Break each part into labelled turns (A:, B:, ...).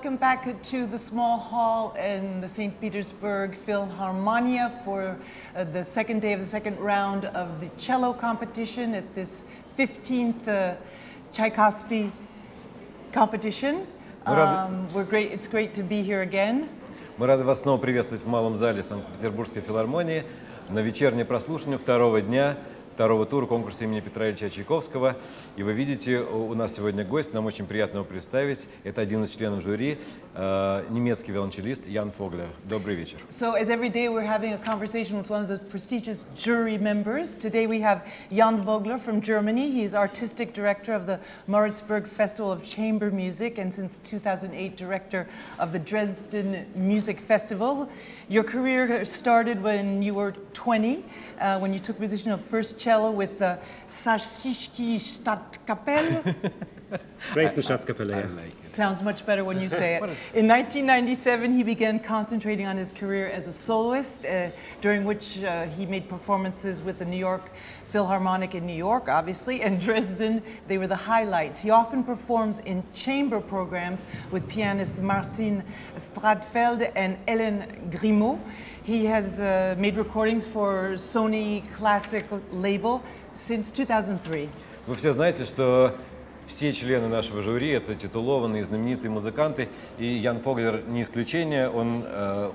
A: welcome back to the small hall in the St. Petersburg Philharmonia for the second day of the second round of the cello competition at this 15th Tchaikovsky Competition. It's great to be here again.
B: Мы рады вас снова приветствовать в малом зале Санкт-Петербургской филармонии на вечернее прослушивание второго дня, второго тура конкурса имени Петра Ильича Чайковского. И вы видите, у нас сегодня гость, нам очень приятно его представить. Это один из членов жюри, немецкий виолончелист Ян Vogler. Добрый вечер.
A: So as every day we're having a conversation with one of the prestigious jury members. Today we have Jan Vogler from Germany. He's artistic director of the Maritzburg Festival of Chamber Music and since 2008 director of the Dresden Music Festival. Your career started when you were 20, when you took position of first cello with the Sächsische Stadtkapelle.
C: Dresden Staatskapelle, yeah.
A: Sounds much better when you say it. In 1997, he began concentrating on his career as a soloist, during which he made performances with the New York Philharmonic in New York, obviously, and Dresden. They were the highlights. He often performs in chamber programs with pianists Martin Stradfeld and Ellen Grimaud. He has made recordings for Sony Classic label since 2003.
B: Вы все знаете, что все члены нашего жюри – это титулованные, знаменитые музыканты, и Ян Vogler не исключение. Он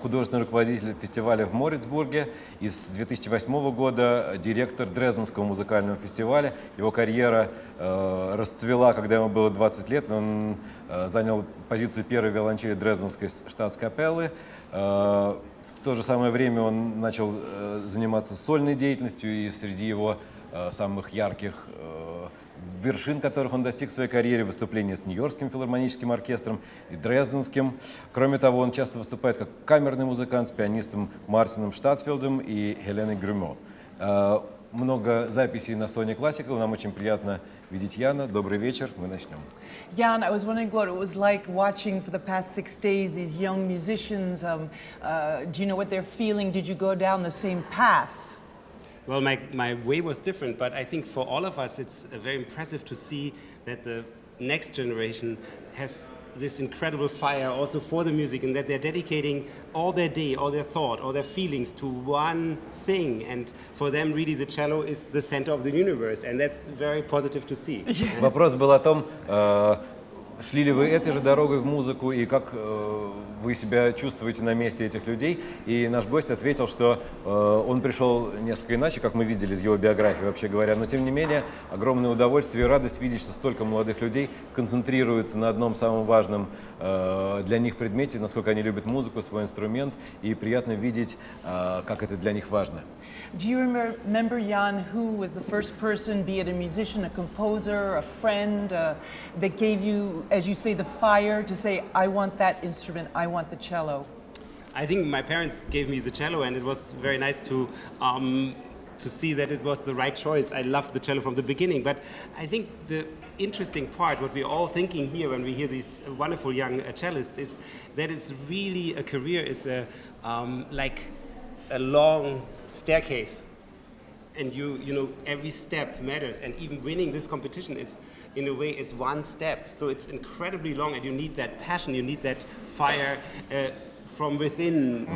B: художественный руководитель фестиваля в Морицбурге и с 2008 года директор Дрезденского музыкального фестиваля. Его карьера расцвела, когда ему было 20 лет. Он занял позицию первой виолончели Дрезденской штатскапеллы. В то же самое время он начал заниматься сольной деятельностью, и среди его самых ярких вершин, которых он достиг в своей карьере, выступления с Нью-Йоркским филармоническим оркестром и Дрезденским. Кроме того, он часто выступает как камерный музыкант с пианистом Мартином Штатфелдом и Хеленой Грюмо. Много записей на Sony Classical. Нам очень приятно видеть Яна. Добрый вечер. Мы начнем.
A: Jan, I was wondering what it was like watching for the past 6 days these young musicians. Do you know what they're feeling? Did you go down the same path?
C: Well, my way was different, but I think for all of us it's very impressive to see that the next generation has this incredible fire also for the music, and that they're dedicating all their day, all their thought, all their feelings to one thing, and for them really the cello is the center of the universe, and that's very positive to see.
A: Yes.
B: Вопрос был о том, шли ли вы этой же дорогой в музыку и как вы себя чувствуете на месте этих людей. И наш гость ответил, что он пришел несколько иначе, как мы видели из его биографии, вообще говоря. Но тем не менее, огромное удовольствие и радость видеть, что столько молодых людей концентрируются на одном самом важном для них предмете, насколько они любят музыку, свой инструмент. И приятно видеть, как это для них важно.
A: Do you remember, Jan, who was the first person, be it a musician, a composer, a friend, that gave you, as you say, the fire to say, I want that instrument, I want the cello?
C: I think my parents gave me the cello, and it was very nice to see that it was the right choice. I loved the cello from the beginning, but I think the interesting part, what we're all thinking here when we hear these wonderful young cellists, is that it's really a career is like a long staircase, and you know every step matters, and even winning this competition, it's in a way it's one step, so it's incredibly long, and you need that passion, you need that fire from within.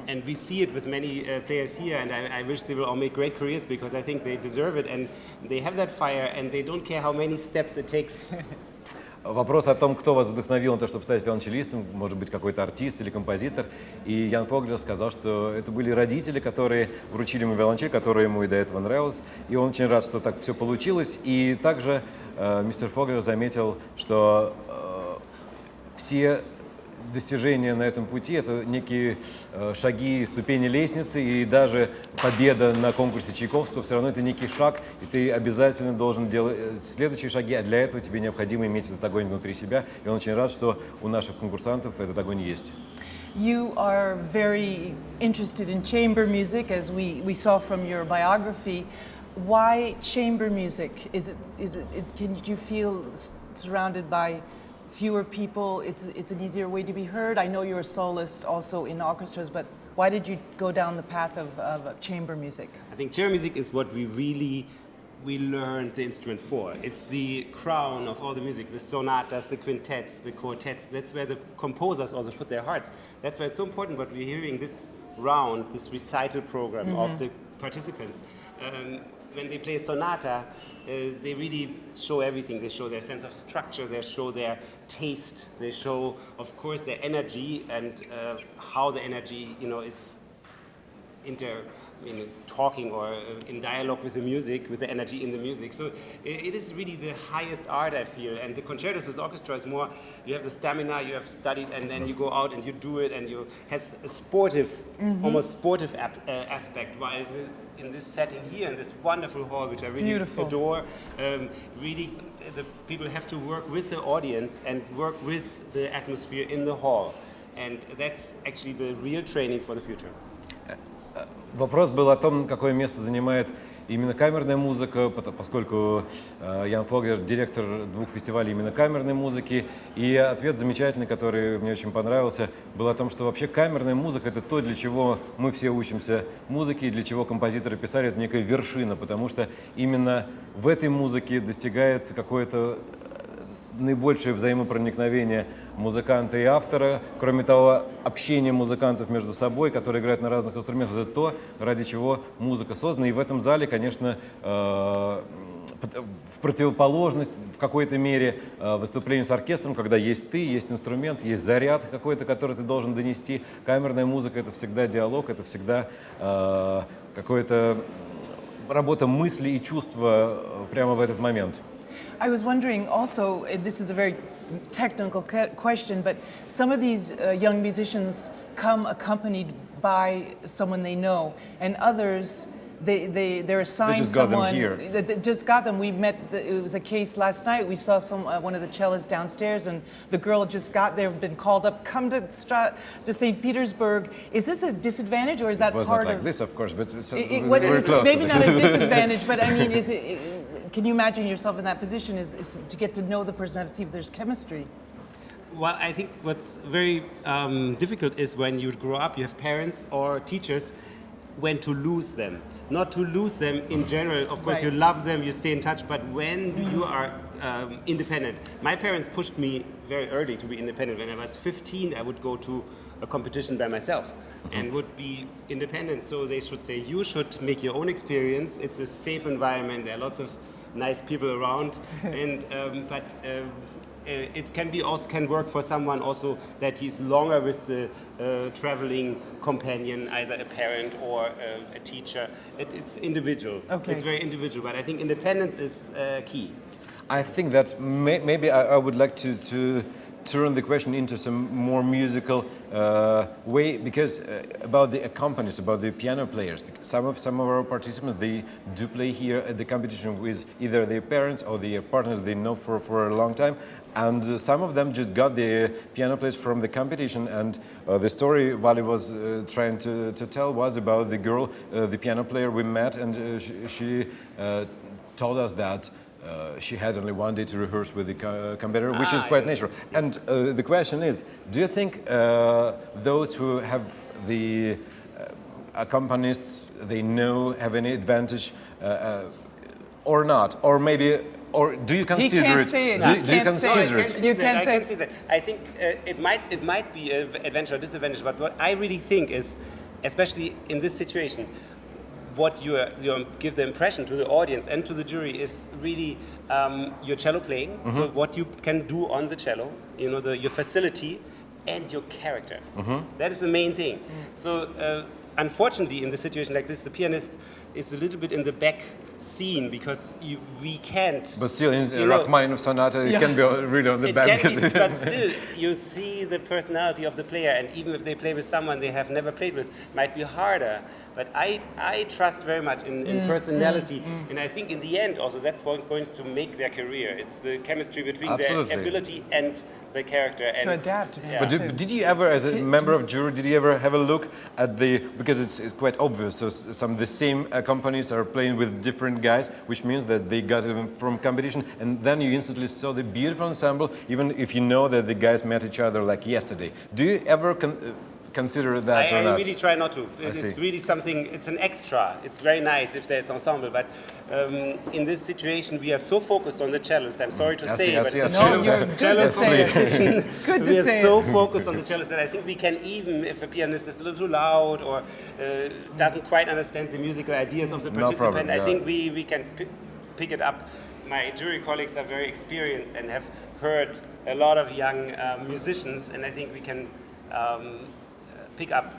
C: And we see it with many players here, and I wish they will all make great careers, because I think they deserve it, and they have that fire, and they don't care how many steps it takes.
B: Вопрос о том, кто вас вдохновил на то, чтобы стать виолончелистом, может быть, какой-то артист или композитор. И Ян Vogler сказал, что это были родители, которые вручили ему виолончель, которая ему и до этого нравилась. И он очень рад, что так все получилось. И также мистер Vogler заметил, что все достижения на этом пути – это некие шаги, ступени лестницы, и даже победа на конкурсе Чайковского все равно это некий шаг, и ты обязательно должен делать следующие шаги, а для этого тебе необходимо иметь этот огонь внутри себя. И он очень рад, что у наших конкурсантов этот огонь есть.
A: You are very interested in chamber music, as we saw from your biography. Why chamber music? Can you feel surrounded by fewer people, it's an easier way to be heard? I know you're a soloist also in orchestras, but why did you go down the path of chamber music?
C: I think chamber music is what we really we learned the instrument for. It's the crown of all the music, the sonatas, the quintets, the quartets. That's where the composers also put their hearts. That's why it's so important what we're hearing this round, this recital program of the participants. When they play a sonata, they really show everything. They show their sense of structure, they show their taste, they show, of course, their energy and how the energy, is talking or in dialogue with the music, with the energy in the music. So it is really the highest art, I feel. And the concertos with the orchestra is more, you have the stamina, you have studied, and then you go out and you do it, and you has a sportive, almost sportive aspect. While in this setting here, in this wonderful hall, which I really adore, really the people have to work with the audience and work with the atmosphere in the hall. And that's actually the real training for the future.
B: Вопрос был о том, какое место занимает именно камерная музыка, поскольку Ян Воглер – директор 2 фестивалей именно камерной музыки. И ответ замечательный, который мне очень понравился, был о том, что вообще камерная музыка – это то, для чего мы все учимся музыке, и для чего композиторы писали, это некая вершина, потому что именно в этой музыке достигается какое-то наибольшее взаимопроникновение музыканта и автора. Кроме того, общение музыкантов между собой, которые играют на разных инструментах, это то, ради чего музыка создана. И в этом зале, конечно, в противоположность в какой-то мере выступлению с оркестром, когда есть ты, есть инструмент, есть заряд какой-то, который ты должен донести. Камерная музыка — это всегда диалог, это всегда какая-то работа мысли и чувства прямо в этот момент.
A: I was wondering also, this is a very technical question, but some of these young musicians come accompanied by someone they know, and others, they're assigned
B: just got them
A: someone
B: here.
A: that just got them. We met, it was a case last night, we saw one of the cellists downstairs, and the girl just got there, been called up, come to St. Petersburg. Is this a disadvantage, or is that
B: It was
A: part
B: not like
A: of...
B: this, of course, but it's
A: very
B: close
A: maybe
B: to
A: not a
B: this.
A: disadvantage, but I mean, can you imagine yourself in that position, is to get to know the person, to see if there's chemistry?
C: Well, I think what's very difficult is when you grow up, you have parents or teachers, when to lose them. Not to lose them in general. Of course, you love them, you stay in touch, but when you are independent. My parents pushed me very early to be independent. When I was 15, I would go to a competition by myself and would be independent. So they should say, you should make your own experience. It's a safe environment. There are lots of nice people around, and it can work for someone also that he's longer with the traveling companion, either a parent or a teacher. It's individual.
A: Okay.
C: It's very individual, but I think independence is key.
B: I think that maybe I would like to turn the question into some more musical way, because about the accompanists, about the piano players. Some of our participants, they do play here at the competition with either their parents or their partners they know for a long time, and some of them just got the piano players from the competition. And the story Valli was trying to tell was about the girl, the piano player we met, and she told us that she had only one day to rehearse with the competitor, which is quite natural. And the question is, do you think those who have the accompanists they know have any advantage or not? Or maybe, or do you consider
A: He can't
B: it?
A: say it.
B: Do you consider it?
A: You can't
C: I
A: say
C: can see that. I think it might be an advantage or disadvantage, but what I really think is, especially in this situation, what you give the impression to the audience and to the jury is really your cello playing. So what you can do on the cello, your facility and your character. That is the main thing. So unfortunately, in the situation like this, the pianist is a little bit in the back scene because we can't.
B: But still, in Rachmaninoff sonata, it can be really on the back.
C: But still, you see the personality of the player, and even if they play with someone they have never played with, it might be harder. But I trust very much in personality, and I think in the end also that's going to make their career. It's the chemistry between their ability and the character. And
A: to adapt.
C: Yeah.
B: But did you ever, as a member of jury, did you ever have a look at because it's quite obvious, so some of the same companies are playing with different guys, which means that they got them from competition, and then you instantly saw the beautiful ensemble, even if you know that the guys met each other like yesterday. Do you ever consider that or not?
C: I really try not to.
B: I see.
C: It's really something, it's an extra. It's very nice if there's ensemble, but in this situation we are so focused on the cellist. I'm sorry to say, but it's a
A: No, you're good to say it. Good to
C: we are
A: say
C: so
A: it.
C: focused on the cellist that I think we can, even if a pianist is a little too loud or doesn't quite understand the musical ideas of the
B: No
C: participant,
B: problem,
C: I
B: yeah.
C: think we can pick it up. My jury colleagues are very experienced and have heard a lot of young musicians, and I think we can pick up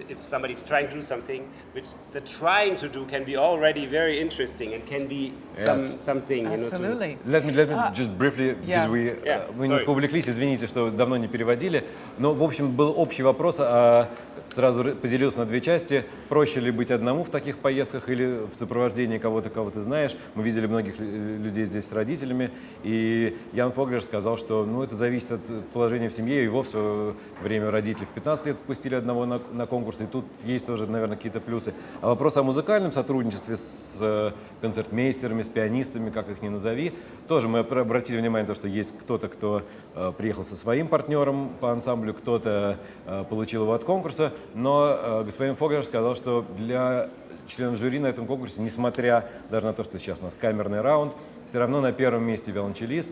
C: if somebody's trying to do something, which the trying to do can be already very interesting and can be something.
A: Absolutely.
B: Let me just briefly, because we немножко увлеклись, извините, что давно не переводили. Но, в общем, был общий вопрос, сразу поделился на две части. Проще ли быть одному в таких поездках или в сопровождении кого-то, кого ты знаешь? Мы видели многих людей здесь с родителями, и Ян Фоглер сказал, что это зависит от положения в семье. Его в свое время родители в 15 лет отпустили одного на конкурс, и тут есть тоже, наверное, какие-то плюсы. А вопрос о музыкальном сотрудничестве с концертмейстерами, с пианистами, как их ни назови, тоже мы обратили внимание на то, что есть кто-то, кто приехал со своим партнером по ансамблю, кто-то получил его от конкурса, но господин Фоглер сказал, что для членов жюри на этом конкурсе, несмотря даже на то, что сейчас у нас камерный раунд, все равно на первом месте виолончелист,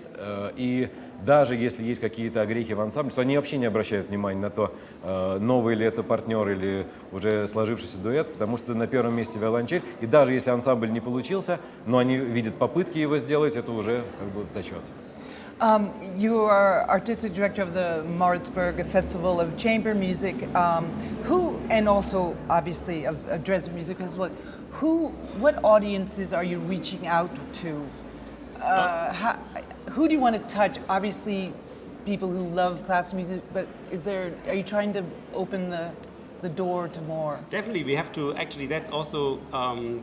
B: и даже если есть какие-то огрехи в ансамбле, то они вообще не обращают внимания на то, новый ли это партнер или уже сложившийся дуэт, потому что на первом месте виолончель, и даже если ансамбль не получился, но они видят попытки его сделать, это уже как бы в зачет.
A: You are artistic director of the Maritzburg Festival of Chamber Music, and also obviously of Dresden Music Festival. What audiences are you reaching out to? Who do you want to touch? Obviously, people who love classical music, but are you trying to open the door to more?
C: Definitely, we have to, actually that's also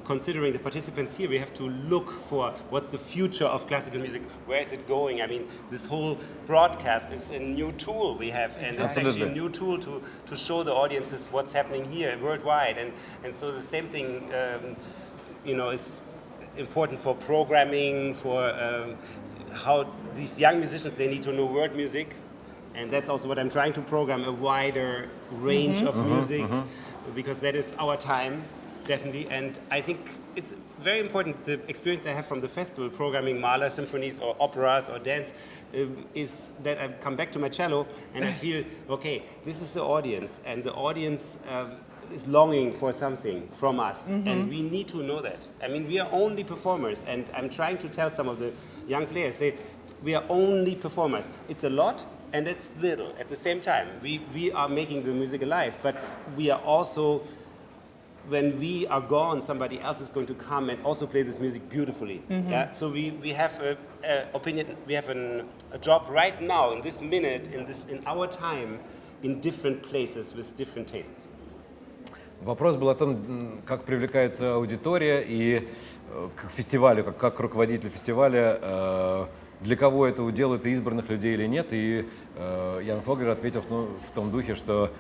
C: considering the participants here, we have to look for what's the future of classical music, where is it going? I mean, this whole broadcast is a new tool we have, and it's actually a new tool to show the audiences what's happening here worldwide, and so the same thing is important for programming, for how these young musicians, they need to know world music. And that's also what I'm trying to program, a wider range of music, because that is our time, definitely. And I think it's very important, the experience I have from the festival, programming Mahler symphonies or operas or dance, is that I come back to my cello and I feel, okay, this is the audience, and the audience is longing for something from us, and we need to know that. I mean, we are only performers, and I'm trying to tell some of the young players, we are only performers. It's a lot, and it's little at the same time. We are making the music alive, but we are also, when we are gone, somebody else is going to come and also play this music beautifully. Yeah? So we have a opinion, we have a job right now, in this minute, in our time, in different places with different tastes.
B: Вопрос был о том, как привлекается аудитория и к фестивалю, как руководитель фестиваля, для кого это удел, это избранных людей или нет. И Ян Фоглер ответил в том духе, что,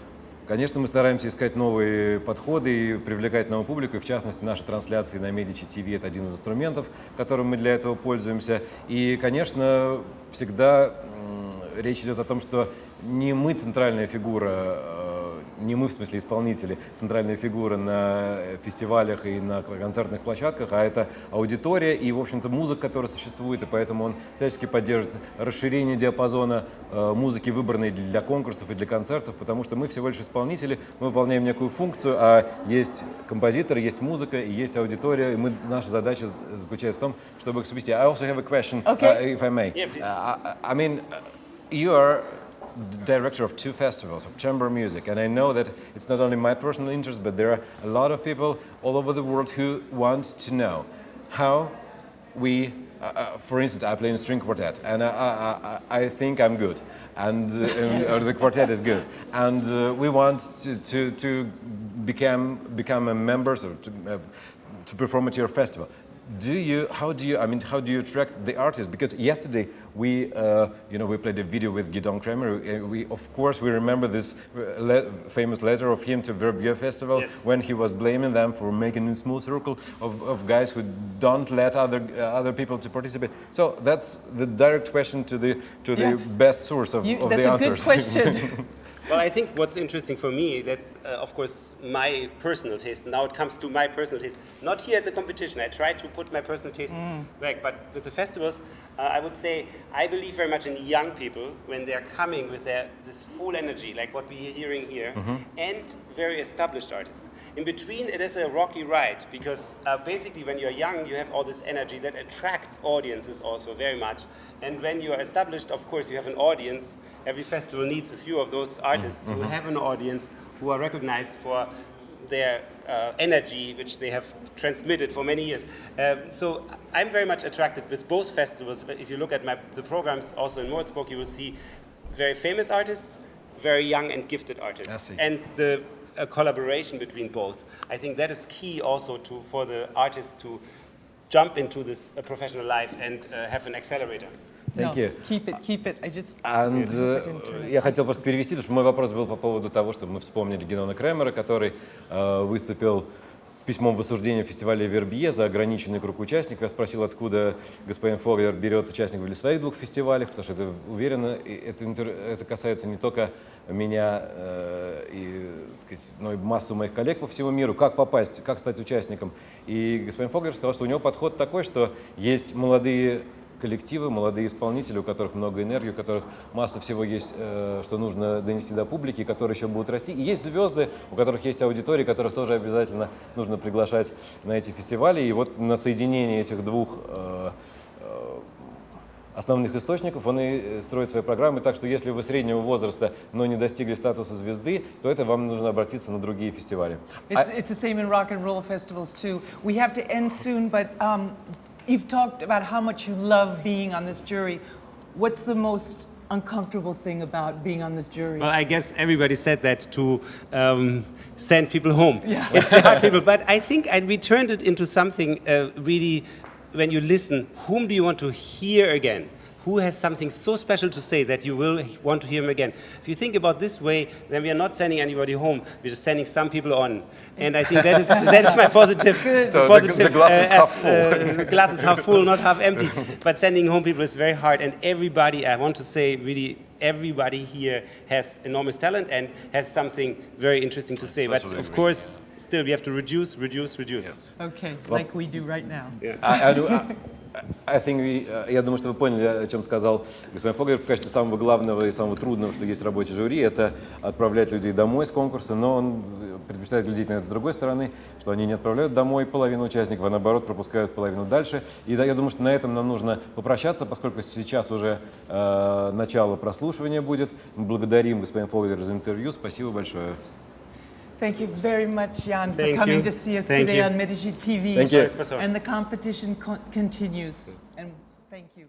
B: конечно, мы стараемся искать новые подходы и привлекать новую публику. И, в частности, наши трансляции на Medicitv – это один из инструментов, которым мы для этого пользуемся. И, конечно, всегда речь идет о том, что не мы центральная фигура, не мы, в смысле исполнители, центральная фигура на фестивалях и на концертных площадках, а это аудитория и, в общем-то, музыка, которая существует, и поэтому он всячески поддерживает расширение диапазона музыки, выбранной для конкурсов и для концертов, потому что мы всего лишь исполнители, мы выполняем некую функцию, а есть композитор, есть музыка и есть аудитория, и наша задача заключается в том, чтобы их совместить. I also have a question, if I may.
C: Yeah, please.
B: I mean, you are director of two festivals of chamber music, and I know that it's not only my personal interest, but there are a lot of people all over the world who want to know how we, for instance, I play in a string quartet, and I think I'm good, and or the quartet is good, and we want to become members or to perform at your festival. How do you attract the artists? Because yesterday we played a video with Gidon Kremer. We remember this famous letter of him to Verbier Festival, yes, when he was blaming them for making a small circle of guys who don't let other people to participate. So that's the direct question to the
A: Yes.
B: best source of the answers.
A: That's a good question.
C: Well, I think what's interesting for me, that's of course my personal taste. Now it comes to my personal taste. Not here at the competition. I try to put my personal taste back, but with the festivals, I would say I believe very much in young people when they're coming with this full energy, like what we're hearing here, and very established artists. In between, it is a rocky ride because basically when you're young, you have all this energy that attracts audiences also very much. And when you are established, of course, you have an audience. Every festival needs a few of those artists who have an audience, who are recognized for their energy, which they have transmitted for many years. So I'm very much attracted with both festivals. If you look at the programs also in Moritzburg, you will see very famous artists, very young and gifted artists. And the collaboration between both. I think that is key also for the artists to jump into this professional life and have an accelerator.
B: Thank you.
A: Keep it. I just...
B: Я хотел просто перевести, потому что мой вопрос был по поводу того, что мы вспомнили Гедеона Кремера, который выступил с письмом в осуждение фестиваля Вербье за ограниченный круг участников. Я спросил, откуда господин Фоглер берет участников для своих двух фестивалей, потому что это уверенно, это касается не только меня и, так сказать, но и массу моих коллег по всему миру. Как попасть, как стать участником? И господин Фоглер сказал, что у него подход такой, что есть молодые коллективы, молодые исполнители, у которых много энергии, у которых масса всего есть, что нужно донести до публики, которые еще будут расти. И есть звезды, у которых есть аудитории, которых тоже обязательно нужно приглашать на эти фестивали. И вот на соединении этих двух основных источников он и строит свои программы. Так что если вы среднего возраста, но не достигли статуса звезды, то это вам нужно обратиться на другие фестивали.
A: It's the same in rock and roll festivals too. We have to end soon, but you've talked about how much you love being on this jury. What's the most uncomfortable thing about being on this jury?
C: Well, I guess everybody said that to send people home. Yeah. It's the hard people. But I think we turned it into something really, when you listen, whom do you want to hear again? Who has something so special to say that you will want to hear him again? If you think about this way, then we are not sending anybody home. We're just sending some people on. And I think that is my positive.
B: So
C: positive,
B: the glass is half full.
C: The glass is half full, not half empty. But sending home people is very hard. And everybody, I want to say, really, everybody here has enormous talent and has something very interesting to say. But of course, still we have to reduce. Yes.
A: Okay, like we do right now.
C: Yeah.
B: Я думаю, что вы поняли, о чем сказал господин Фоглер. В качестве самого главного и самого трудного, что есть в работе жюри, это отправлять людей домой с конкурса, но он предпочитает глядеть на это с другой стороны, что они не отправляют домой половину участников, а наоборот пропускают половину дальше. И да, я думаю, что на этом нам нужно попрощаться, поскольку сейчас уже начало прослушивания будет. Мы благодарим господина Фоглера за интервью. Спасибо большое.
A: Thank you very much, Jan, for coming to see us today on Medicitv.
B: Thank you.
A: And the competition continues. And thank you.